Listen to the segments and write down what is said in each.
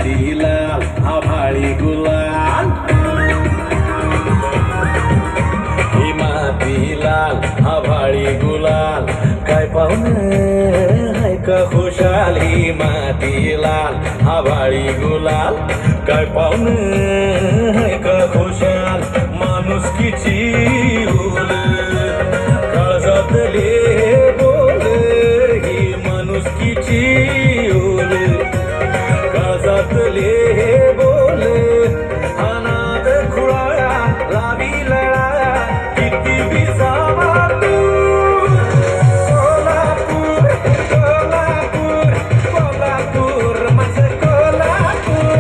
माती लाल आभाळी गुलाल, ही माती लाल आभाळी गुलाल, काय पाहुणे हाय का खुशाल, ही माती लाल आभाळी गुलाल, काय पाहुणे हाय का खुशाल, माणुसकीची ओल काळजातले बोल, ही माणुसकीची ओल काळजातले बोल, अनाथ खुळा लावी लळा किती विसावा तू, कोल्हापूर कोल्हापूर कोल्हापूर माझं कोल्हापूर,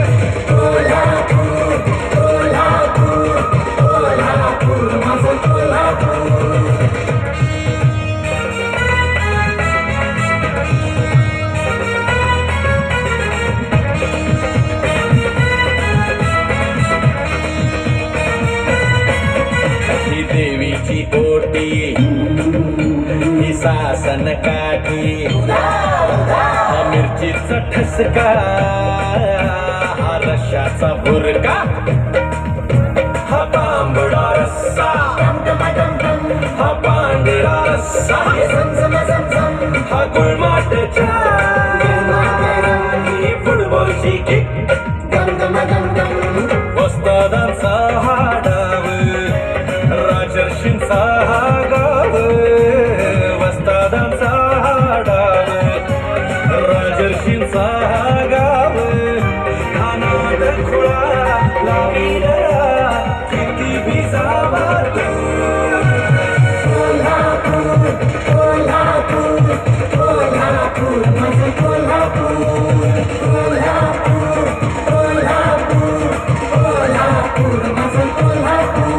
कोल्हापूर कोल्हापूर कोल्हापूर माझं कोल्हापूर. ही देवीची ओटी, ही सासन काठी, हा मिरचीचा ठसका, हा रश्याचा बुरका, हा तांबडा रस्सा, हा पांढरा रस्सा, हा गुळमाट ही फुटबॉलची किक, वस्तादांचा हा डाव, राजर्षींचा हा गाव, वस्तादांचा हा डाव, राजर्षींचा हा गाव, अनाथ खुळा लावीला किती विसावा तू, कोल्हापूर कोल्हापूर कोल्हापूर माझं कोल्हापूर, कोल्हापूर कोल्हापूर कोल्हापूर माझं कोल्हापूर.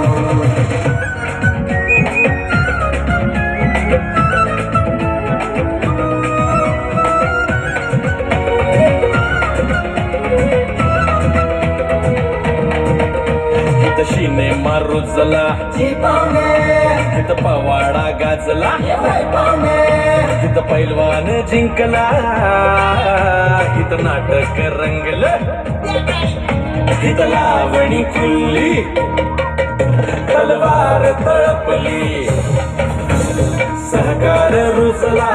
सिनेमा रुजला तिथं पवाडा गाजला, तिथं पैलवान जिंकला, तिथं नाटक रंगलं, तिथं लावणी फुलली, तलवार तळपली, सहकार रुजला,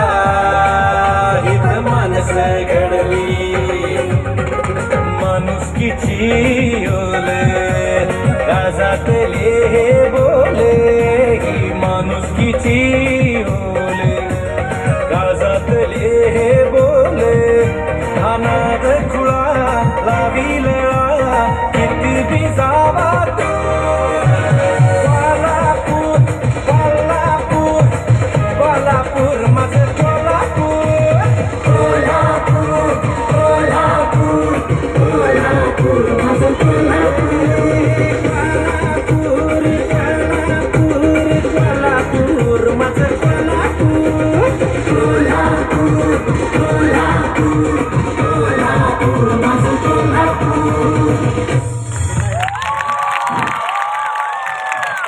इथं माणस घडली, माणुसकीची ओल काळजातले हे बोले, ही माणुसकीची ओल काळजातले हे बोले, अनाथ खुळा लावी लळा किती विसावा तू, कोल्हापूर कोल्हापूर कोल्हापूर माझं कोल्हापूर, कोल्हापूर कोल्हापूर कोल्हापूर माझं कोल्हापूर.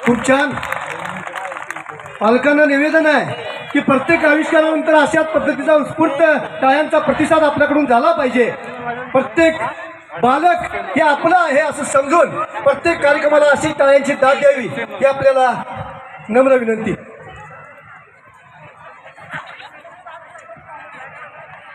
खूप छान. पालकांना निवेदन आहे की प्रत्येक आविष्कारानंतर अशाच पद्धतीचा उत्स्फूर्त टाळ्यांचा प्रतिसाद आपल्याकडून झाला पाहिजे. प्रत्येक बालक हे आपलं आहे असं समजून प्रत्येक कार्यक्रमाला अशी टाळ्यांची दाद द्यावी ही आपल्याला नम्र विनंती.